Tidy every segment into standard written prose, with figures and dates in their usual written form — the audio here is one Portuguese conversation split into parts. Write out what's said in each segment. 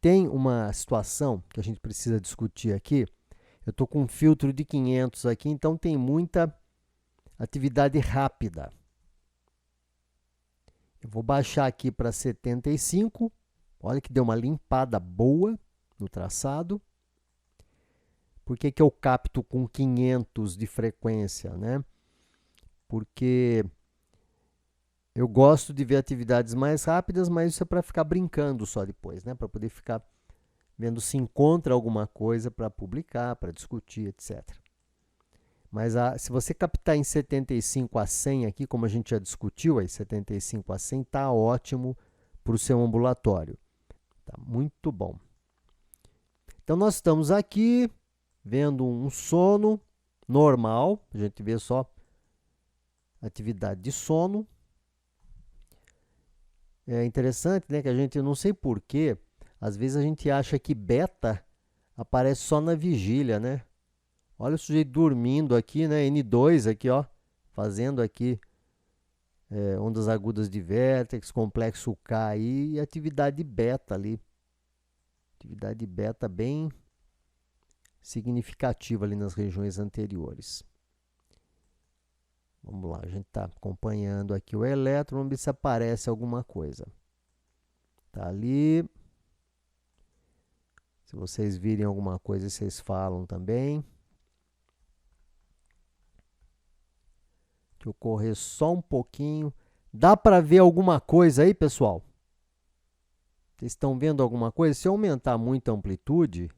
tem uma situação que a gente precisa discutir aqui. Eu estou com um filtro de 500 aqui, então tem muita atividade rápida. Eu vou baixar aqui para 75. Olha que deu uma limpada boa no traçado. Por que que eu capto com 500 de frequência, né? Porque eu gosto de ver atividades mais rápidas, mas isso é para ficar brincando só depois, né? Para poder ficar vendo se encontra alguma coisa para publicar, para discutir, etc. Mas se você captar em 75 a 100 aqui, como a gente já discutiu, aí 75 a 100 está ótimo para o seu ambulatório. Tá muito bom. Então, nós estamos aqui vendo um sono normal. A gente vê só atividade de sono. É interessante, né, que a gente, não sei porquê, às vezes a gente acha que beta aparece só na vigília, né? Olha o sujeito dormindo aqui, né? N2 aqui, ó, fazendo aqui ondas agudas de vértex, complexo K aí, e atividade beta ali. Atividade beta bem significativa ali nas regiões anteriores. Vamos lá, a gente está acompanhando aqui o elétron, vamos ver se aparece alguma coisa. Tá ali. Se vocês virem alguma coisa, vocês falam também. Deixa eu correr só um pouquinho. Dá para ver alguma coisa aí, pessoal? Vocês estão vendo alguma coisa? Se eu aumentar muito a amplitude,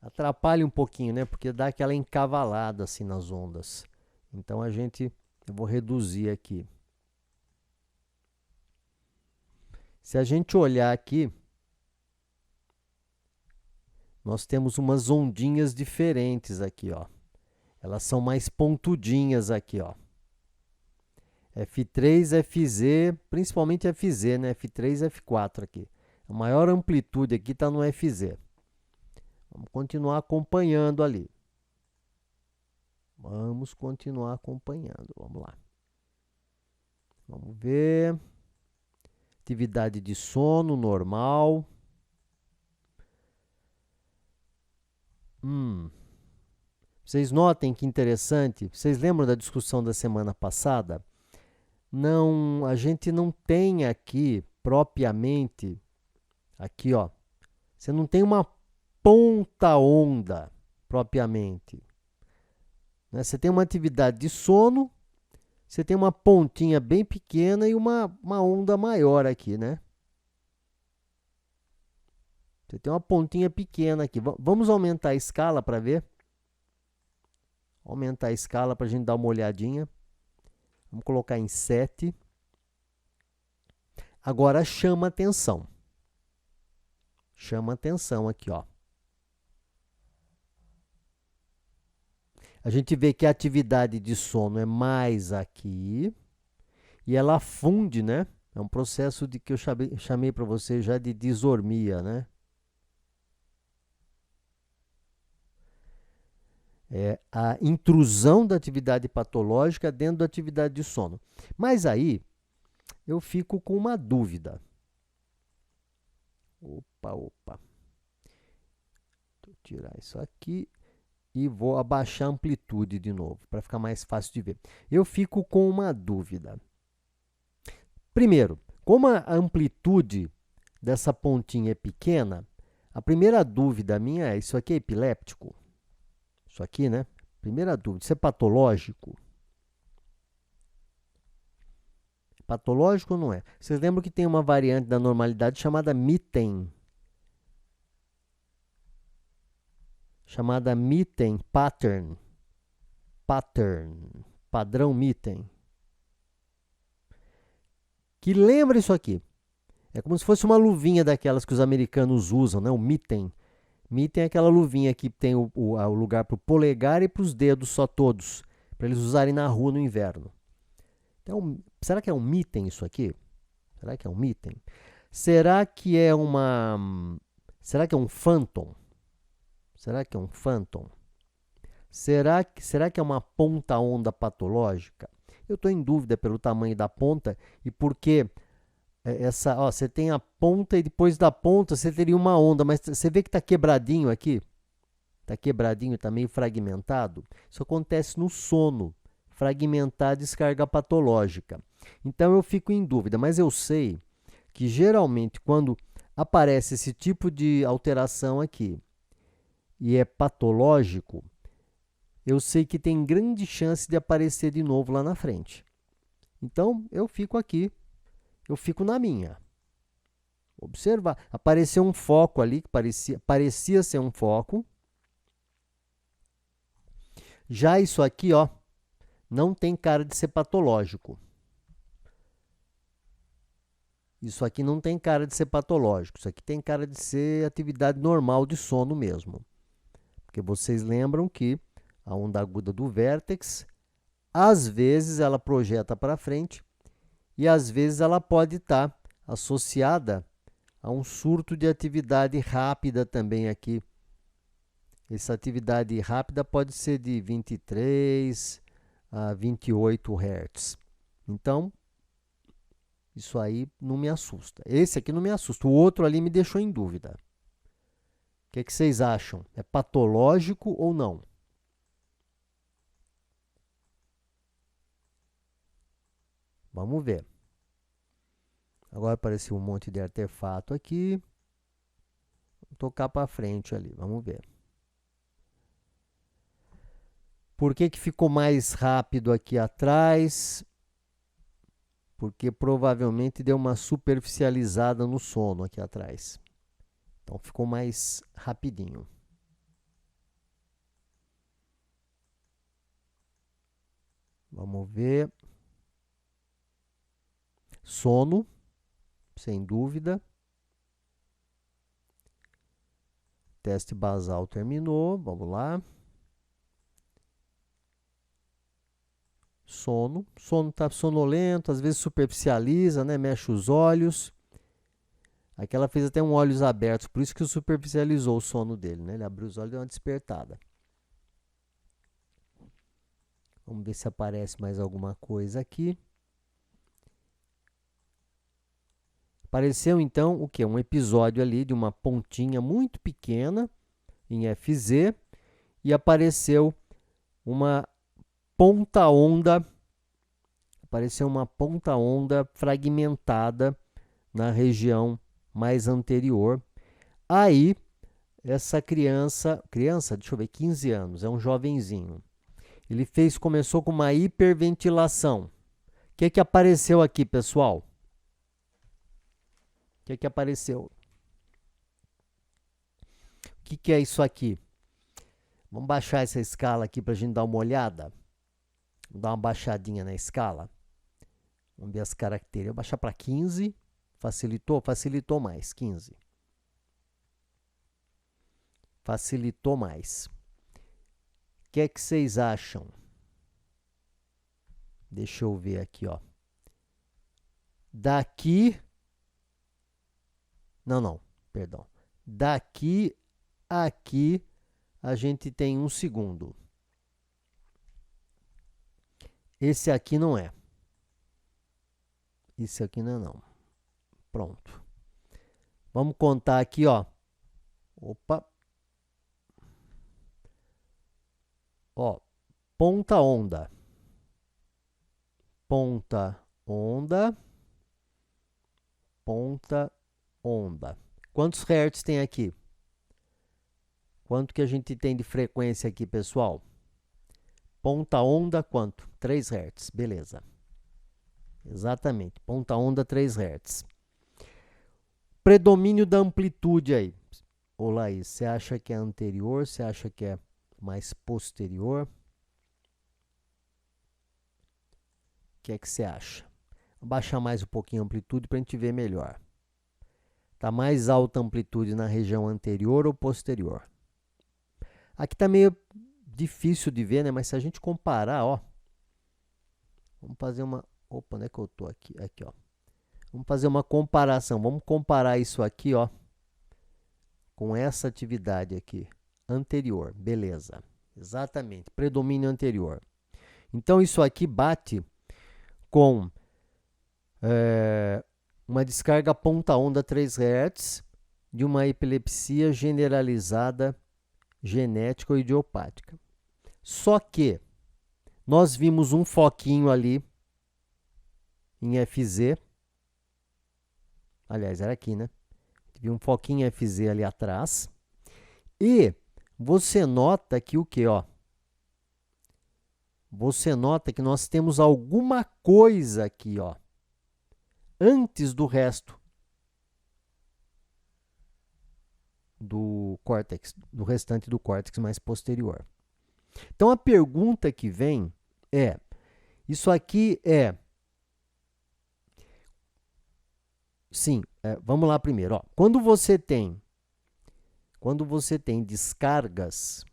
atrapalha um pouquinho, né? Porque dá aquela encavalada assim nas ondas. Então eu vou reduzir aqui. Se a gente olhar aqui, nós temos umas ondinhas diferentes aqui, ó. Elas são mais pontudinhas aqui, ó. F3, FZ, principalmente FZ, né? F3 e F4 aqui. A maior amplitude aqui está no FZ. Vamos continuar acompanhando ali. Vamos continuar acompanhando. Vamos lá. Vamos ver. Atividade de sono normal. Vocês notem que interessante. Vocês lembram da discussão da semana passada? Não, a gente não tem aqui propriamente, aqui ó, você não tem uma ponta onda propriamente. Né? Você tem uma atividade de sono, você tem uma pontinha bem pequena e uma onda maior aqui, né? Você tem uma pontinha pequena aqui. Vamos aumentar a escala para ver? Aumentar a escala para a gente dar uma olhadinha. Vamos colocar em 7. Agora chama atenção. Chama atenção aqui, ó. A gente vê que a atividade de sono é mais aqui e ela funde, né? É um processo de que eu chamei para você já de disormia, né? É a intrusão da atividade patológica dentro da atividade de sono. Mas aí eu fico com uma dúvida. Opa. Vou tirar isso aqui e vou abaixar a amplitude de novo, para ficar mais fácil de ver. Eu fico com uma dúvida. Primeiro, como a amplitude dessa pontinha é pequena, a primeira dúvida minha é, isso aqui é epiléptico? Isso aqui, né? Primeira dúvida, isso é patológico? Patológico ou não é? Vocês lembram que tem uma variante da normalidade chamada Mitten. Chamada Mitten Pattern. Padrão Mitten. Que lembra isso aqui. É como se fosse uma luvinha daquelas que os americanos usam, né? O Mitten. Mitten é aquela luvinha que tem o lugar para o polegar e para os dedos só todos, para eles usarem na rua no inverno. Então, será que é um Mitten isso aqui? Será que é um Mitten? Será que é será que é um Phantom? Será que é um Phantom? Será que é uma ponta onda patológica? Eu estou em dúvida pelo tamanho da ponta e porque essa, ó, você tem a ponta e depois da ponta você teria uma onda, mas você vê que está quebradinho aqui? Está quebradinho, está meio fragmentado. Isso acontece no sono, fragmentar descarga patológica. Então eu fico em dúvida, mas eu sei que geralmente quando aparece esse tipo de alteração aqui e é patológico, eu sei que tem grande chance de aparecer de novo lá na frente. Então eu fico aqui, eu fico na minha. Observar. Apareceu um foco ali, que parecia ser um foco. Já isso aqui, ó, não tem cara de ser patológico. Isso aqui não tem cara de ser patológico. Isso aqui tem cara de ser atividade normal de sono mesmo. Porque vocês lembram que a onda aguda do vértex, às vezes ela projeta para frente e às vezes ela pode estar associada a um surto de atividade rápida também aqui. Essa atividade rápida pode ser de 23 a 28 Hz. Então, isso aí não me assusta. Esse aqui não me assusta. O outro ali me deixou em dúvida. O que vocês acham? É patológico ou não? Vamos ver. Agora apareceu um monte de artefato aqui. Vou tocar para frente ali. Vamos ver. Por que ficou mais rápido aqui atrás? Porque provavelmente deu uma superficializada no sono aqui atrás. Então ficou mais rapidinho. Vamos ver. Sono, sem dúvida. Teste basal terminou. Vamos lá. Sono. Sono está sonolento, às vezes superficializa, né? Mexe os olhos. Aqui ela fez até um olhos abertos, por isso que superficializou o sono dele, né? Ele abriu os olhos e deu uma despertada. Vamos ver se aparece mais alguma coisa aqui. Apareceu então o que? Um episódio ali de uma pontinha muito pequena em FZ e apareceu uma ponta-onda, fragmentada na região mais anterior. Aí, essa criança, deixa eu ver, 15 anos, é um jovenzinho. Ele começou com uma hiperventilação. O que apareceu aqui, pessoal? O que apareceu? O que é isso aqui? Vamos baixar essa escala aqui para a gente dar uma olhada. Vou dar uma baixadinha na escala. Vamos ver as características. Vou baixar para 15. Facilitou? Facilitou mais. 15. Facilitou mais. O que vocês acham? Deixa eu ver aqui, ó. Daqui... Não, perdão. Daqui a aqui, a gente tem 1 segundo. Esse aqui não é. Esse aqui não é, não. Pronto. Vamos contar aqui, ó. Opa. Ó, ponta onda. Ponta onda. Ponta onda. Quantos hertz tem aqui? Quanto que a gente tem de frequência aqui, pessoal? Ponta onda, quanto? 3 Hz. Beleza. Exatamente. Ponta onda, 3 Hz. Predomínio da amplitude aí. Ô, Laís, você acha que é anterior? Você acha que é mais posterior? O que é que você acha? Vou baixar mais um pouquinho a amplitude para a gente ver melhor. Está mais alta a amplitude na região anterior ou posterior? Aqui está meio difícil de ver, né? Mas se a gente comparar, ó. Vamos fazer uma... Opa, onde é que eu tô aqui? Aqui, ó. Vamos fazer uma comparação. Vamos comparar isso aqui, ó, com essa atividade aqui, anterior. Beleza. Exatamente. Predomínio anterior. Então, isso aqui bate com uma descarga ponta-onda 3 Hz de uma epilepsia generalizada genética ou idiopática. Só que nós vimos um foquinho ali em FZ. Aliás, era aqui, né? Vi um foquinho FZ ali atrás. E você nota que o quê, ó? Você nota que nós temos alguma coisa aqui, ó, antes do resto do córtex, do restante do córtex mais posterior. Então, a pergunta que vem é, isso aqui é... Sim, vamos lá primeiro. Ó. Quando você tem descargas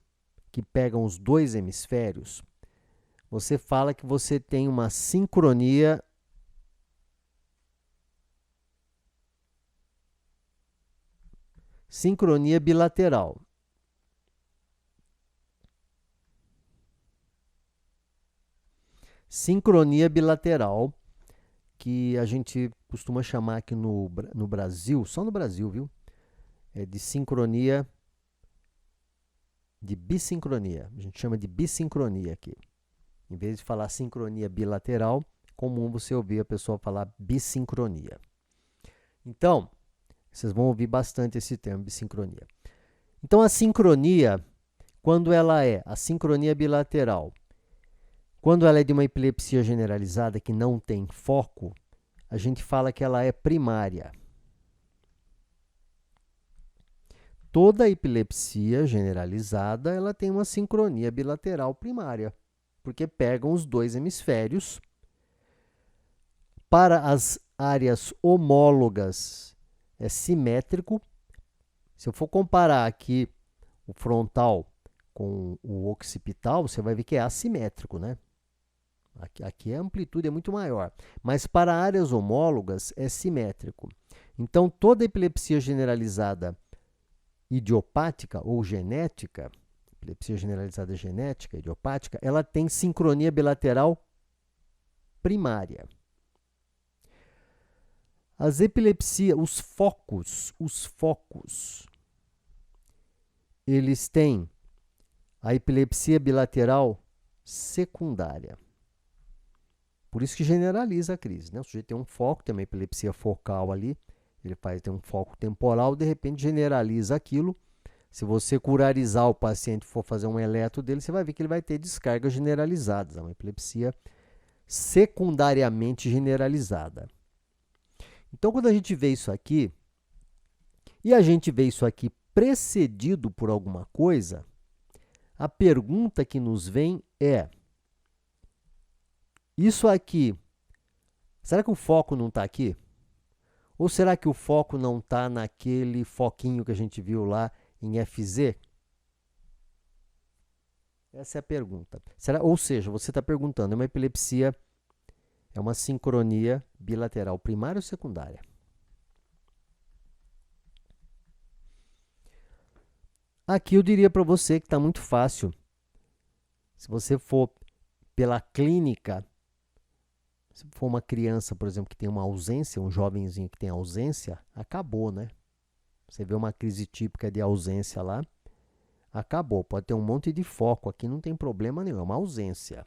que pegam os dois hemisférios, você fala que você tem uma sincronia bilateral. Sincronia bilateral, que a gente costuma chamar aqui no Brasil, só no Brasil, viu? É de sincronia, de bissincronia. A gente chama de bissincronia aqui. Em vez de falar sincronia bilateral, comum você ouvir a pessoa falar bissincronia. Então, vocês vão ouvir bastante esse termo, bissincronia. Então, a sincronia, quando ela é a sincronia bilateral, quando ela é de uma epilepsia generalizada que não tem foco, a gente fala que ela é primária. Toda epilepsia generalizada, ela tem uma sincronia bilateral primária, porque pegam os dois hemisférios. Para as áreas homólogas, é simétrico. Se eu for comparar aqui o frontal com o occipital, você vai ver que é assimétrico, né? Aqui a amplitude é muito maior. Mas para áreas homólogas, é simétrico. Então, toda epilepsia generalizada idiopática ou genética, epilepsia generalizada genética, idiopática, ela tem sincronia bilateral primária. As epilepsias, os focos, eles têm a epilepsia bilateral secundária. Por isso que generaliza a crise, né? O sujeito tem um foco, tem uma epilepsia focal ali, ele tem um foco temporal, de repente generaliza aquilo. Se você curarizar o paciente e for fazer um eletro dele, você vai ver que ele vai ter descargas generalizadas. É uma epilepsia secundariamente generalizada. Então, quando a gente vê isso aqui, e a gente vê isso aqui precedido por alguma coisa, a pergunta que nos vem é: isso aqui, será que o foco não está aqui? Ou será que o foco não está naquele foquinho que a gente viu lá em FZ? Essa é a pergunta. Ou seja, você está perguntando, é uma epilepsia, é uma sincronia bilateral primária ou secundária? Aqui eu diria para você que está muito fácil. Se você for pela clínica, se for uma criança, por exemplo, que tem uma ausência, um jovenzinho que tem ausência, acabou, né? Você vê uma crise típica de ausência lá, acabou. Pode ter um monte de foco aqui, não tem problema nenhum. É uma ausência.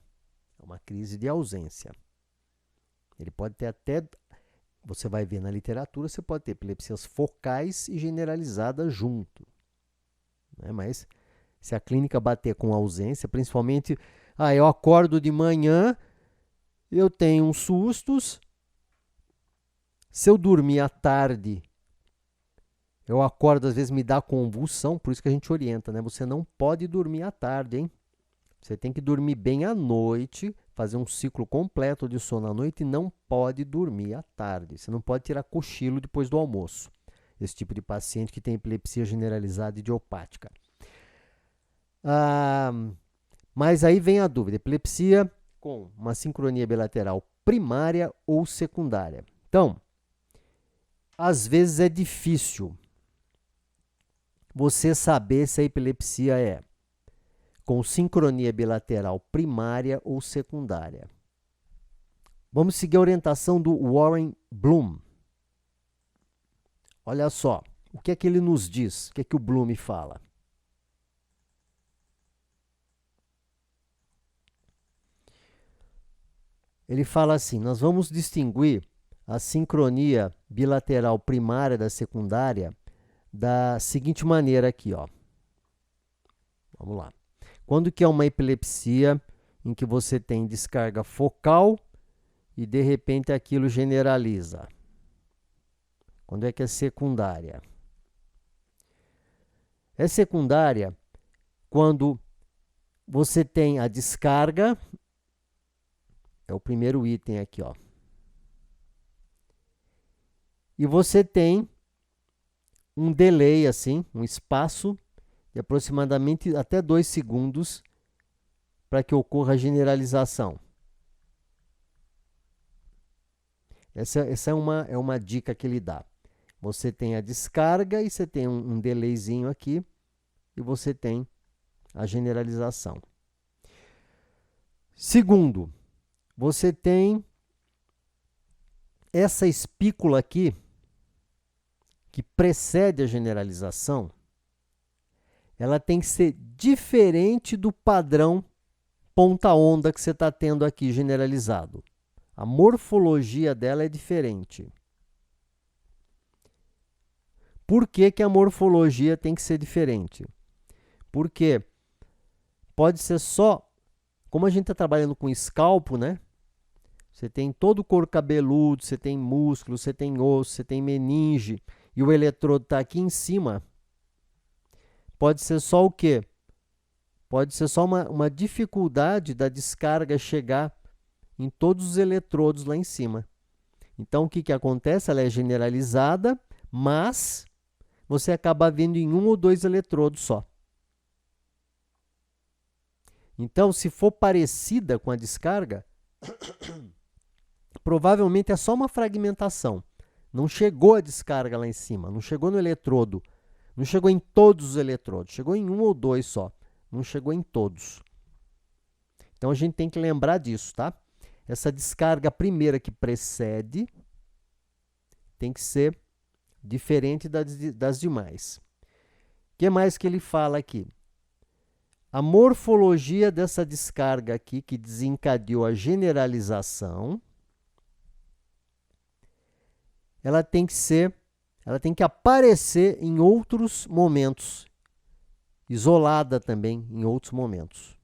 É uma crise de ausência. Ele pode ter até, você vai ver na literatura, você pode ter epilepsias focais e generalizadas junto. Né? Mas se a clínica bater com ausência, principalmente, eu acordo de manhã, eu tenho uns sustos, se eu dormir à tarde, eu acordo, às vezes me dá convulsão, por isso que a gente orienta, né? Você não pode dormir à tarde, hein? Você tem que dormir bem à noite, fazer um ciclo completo de sono à noite e não pode dormir à tarde. Você não pode tirar cochilo depois do almoço. Esse tipo de paciente que tem epilepsia generalizada idiopática. Mas aí vem a dúvida, epilepsia com uma sincronia bilateral primária ou secundária. Então, às vezes é difícil você saber se a epilepsia é com sincronia bilateral primária ou secundária. Vamos seguir a orientação do Warren Bloom. olha só, o que é que ele nos diz? O que é que o Bloom fala? Ele fala assim, nós vamos distinguir a sincronia bilateral primária da secundária da seguinte maneira aqui, ó. Vamos lá. Quando que é uma epilepsia em que você tem descarga focal e de repente aquilo generaliza? Quando é que é secundária? É secundária quando você tem a descarga, é o primeiro item aqui, ó. E você tem um delay, assim, um espaço de aproximadamente até 2 segundos para que ocorra a generalização. Essa é uma dica que ele dá. Você tem a descarga e você tem um delayzinho aqui e você tem a generalização. Segundo, você tem essa espícula aqui, que precede a generalização, ela tem que ser diferente do padrão ponta-onda que você está tendo aqui generalizado. A morfologia dela é diferente. Por que que a morfologia tem que ser diferente? Porque pode ser só, como a gente está trabalhando com escalpo, né? Você tem todo o couro cabeludo, você tem músculo, você tem osso, você tem meninge, e o eletrodo está aqui em cima. Pode ser só o quê? Pode ser só uma dificuldade da descarga chegar em todos os eletrodos lá em cima. Então, o que acontece? Ela é generalizada, mas você acaba vendo em um ou dois eletrodos só. Então, se for parecida com a descarga, provavelmente é só uma fragmentação. Não chegou a descarga lá em cima, não chegou no eletrodo, não chegou em todos os eletrodos, chegou em um ou dois só, não chegou em todos. Então, a gente tem que lembrar disso, tá? Essa descarga primeira que precede tem que ser diferente das demais. O que mais que ele fala aqui? A morfologia dessa descarga aqui, que desencadeou a generalização, ela tem que aparecer em outros momentos, isolada também em outros momentos.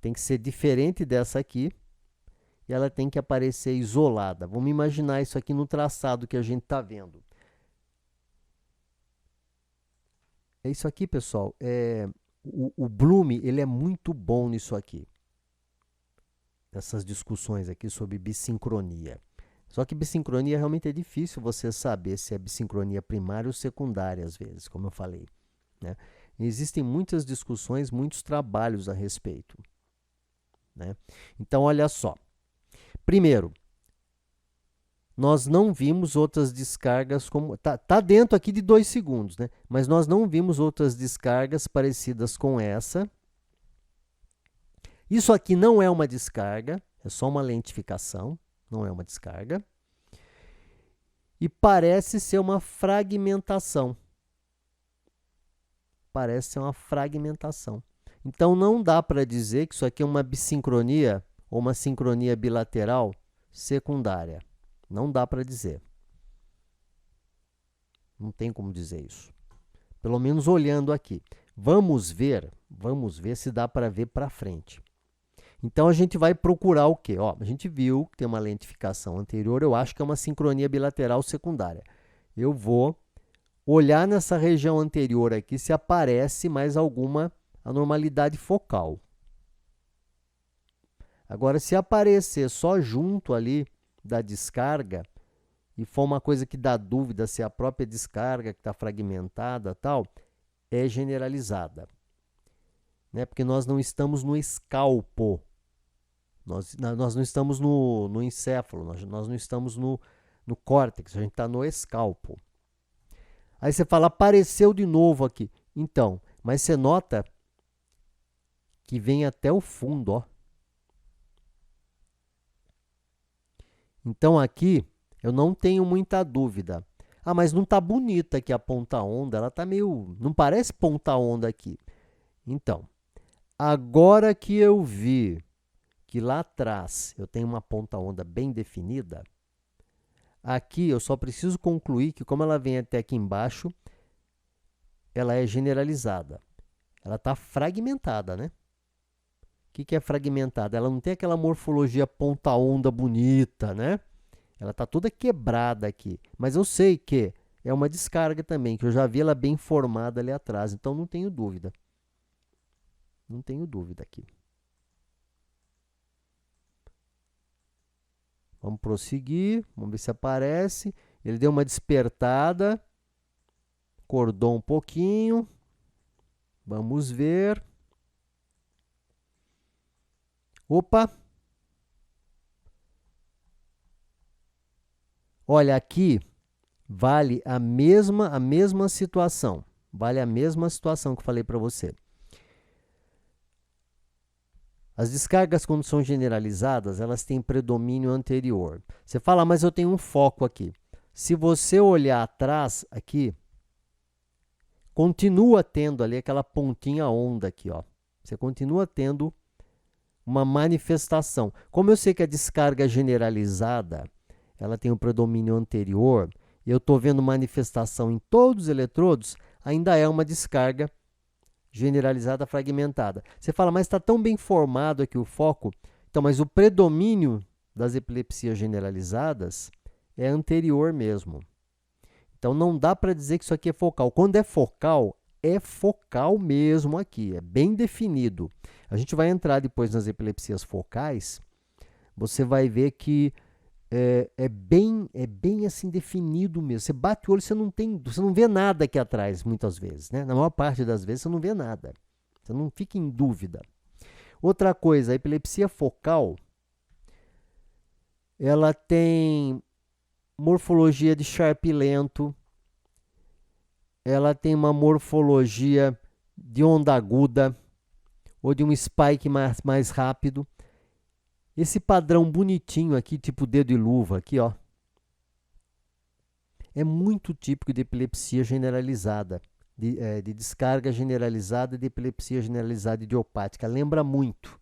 Tem que ser diferente dessa aqui e ela tem que aparecer isolada. Vamos imaginar isso aqui no traçado que a gente está vendo. É isso aqui, pessoal. O Bloom, ele é muito bom nisso aqui. Essas discussões aqui sobre bissincronia. Só que bissincronia realmente é difícil você saber se é bissincronia primária ou secundária, às vezes, como eu falei, né? Existem muitas discussões, muitos trabalhos a respeito, né? Então, olha só. Primeiro, nós não vimos outras descargas como... Tá dentro aqui de 2 segundos, né? Mas nós não vimos outras descargas parecidas com essa. Isso aqui não é uma descarga, é só uma lentificação, não é uma descarga. E parece ser uma fragmentação. Parece ser uma fragmentação. Então, não dá para dizer que isso aqui é uma bissincronia ou uma sincronia bilateral secundária. Não dá para dizer. Não tem como dizer isso. Pelo menos olhando aqui. Vamos ver se dá para ver para frente. Então, a gente vai procurar o quê? Ó, a gente viu que tem uma lentificação anterior, eu acho que é uma sincronia bilateral secundária. Eu vou olhar nessa região anterior aqui se aparece mais alguma anormalidade focal. Agora, se aparecer só junto ali da descarga, e for uma coisa que dá dúvida se é a própria descarga que está fragmentada, tal, é generalizada. Né? Porque nós não estamos no escalpo. Nós não estamos no encéfalo, nós não estamos no córtex, a gente está no escalpo. Aí você fala, apareceu de novo aqui. Então, mas você nota que vem até o fundo, ó. Então, aqui Eu não tenho muita dúvida. Ah, mas não está bonita aqui a ponta-onda, ela está meio... Não parece ponta-onda aqui. Então, agora que eu vi que lá atrás eu tenho uma ponta-onda bem definida, aqui eu só preciso concluir que, como ela vem até aqui embaixo, ela é generalizada. Ela está fragmentada, né? O que é fragmentada? Ela não tem aquela morfologia ponta-onda bonita, né? Ela está toda quebrada aqui. Mas eu sei que é uma descarga também, que eu já vi ela bem formada ali atrás. Então, não tenho dúvida. Não tenho dúvida aqui. Vamos prosseguir. Vamos ver se aparece. Ele deu uma despertada. Acordou um pouquinho. Vamos ver. Opa! Olha, aqui vale a mesma situação. Vale a mesma situação que eu falei para você. As descargas, quando são generalizadas, elas têm predomínio anterior. Você fala, mas eu tenho um foco aqui. Se você olhar atrás, aqui, continua tendo ali aquela pontinha onda aqui, ó. Você continua tendo uma manifestação. Como eu sei que a descarga generalizada, ela tem um predomínio anterior, e eu estou vendo manifestação em todos os eletrodos, ainda é uma descarga generalizada fragmentada. Você fala, mas está tão bem formado aqui o foco. Então, mas o predomínio das epilepsias generalizadas é anterior mesmo. Então, não dá para dizer que isso aqui é focal. Quando é focal mesmo aqui, é bem definido. A gente vai entrar depois nas epilepsias focais, você vai ver que é bem assim definido mesmo. Você bate o olho, você não vê nada aqui atrás, muitas vezes, né? Na maior parte das vezes, você não vê nada. Você não fica em dúvida. Outra coisa, a epilepsia focal, ela tem morfologia de Sharp lento, ela tem uma morfologia de onda aguda ou de um spike mais rápido. Esse padrão bonitinho aqui, tipo dedo e luva, aqui, ó, é muito típico de epilepsia generalizada, de descarga generalizada de epilepsia generalizada idiopática. Lembra muito.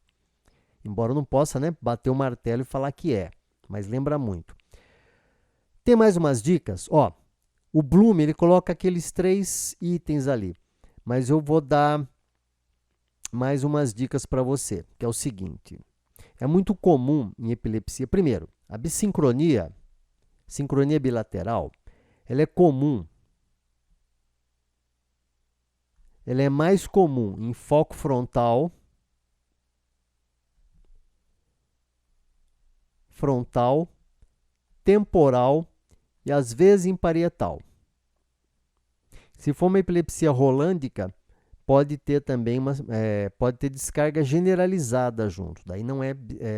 Embora eu não possa, né, bater o martelo e falar que é, mas lembra muito. Tem mais umas dicas? Ó, o Bloom, ele coloca aqueles 3 itens ali, mas eu vou dar mais umas dicas para você, que é o seguinte. É muito comum em epilepsia, primeiro, a bissincronia, sincronia bilateral, ela é comum, ela é mais comum em foco frontal, temporal e às vezes em parietal. Se for uma epilepsia rolândica, pode ter também pode ter descarga generalizada junto. Daí não é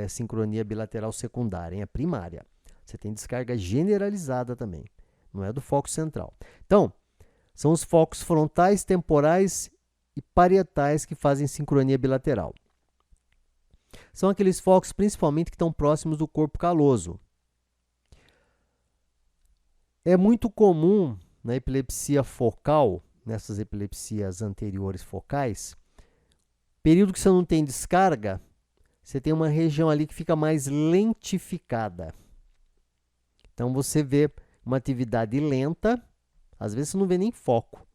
sincronia bilateral secundária, é primária. Você tem descarga generalizada também, não é do foco central. Então, são os focos frontais, temporais e parietais que fazem sincronia bilateral. São aqueles focos, principalmente, que estão próximos do corpo caloso. É muito comum na epilepsia focal, nessas epilepsias anteriores focais, período que você não tem descarga, você tem uma região ali que fica mais lentificada. Então, você vê uma atividade lenta, às vezes você não vê nem foco.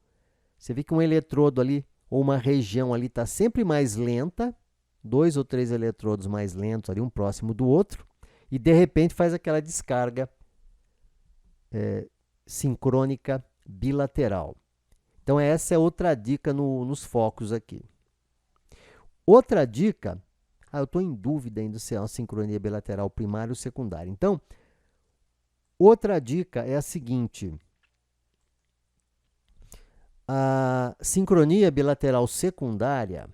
Você vê que um eletrodo ali, ou uma região ali, está sempre mais lenta, 2 ou 3 eletrodos mais lentos ali, um próximo do outro, e de repente faz aquela descarga sincrônica bilateral. Então, essa é outra dica nos focos aqui. Outra dica, eu estou em dúvida ainda se é uma sincronia bilateral primária ou secundária. Então, outra dica é a seguinte. A sincronia bilateral secundária,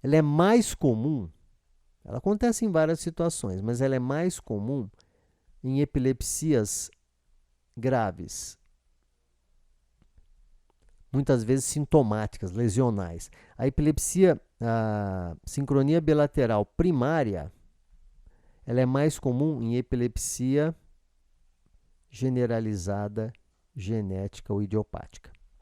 ela é mais comum, ela acontece em várias situações, mas ela é mais comum em epilepsias graves. muitas vezes sintomáticas, lesionais. A sincronia bilateral primária, ela é mais comum em epilepsia generalizada, genética ou idiopática.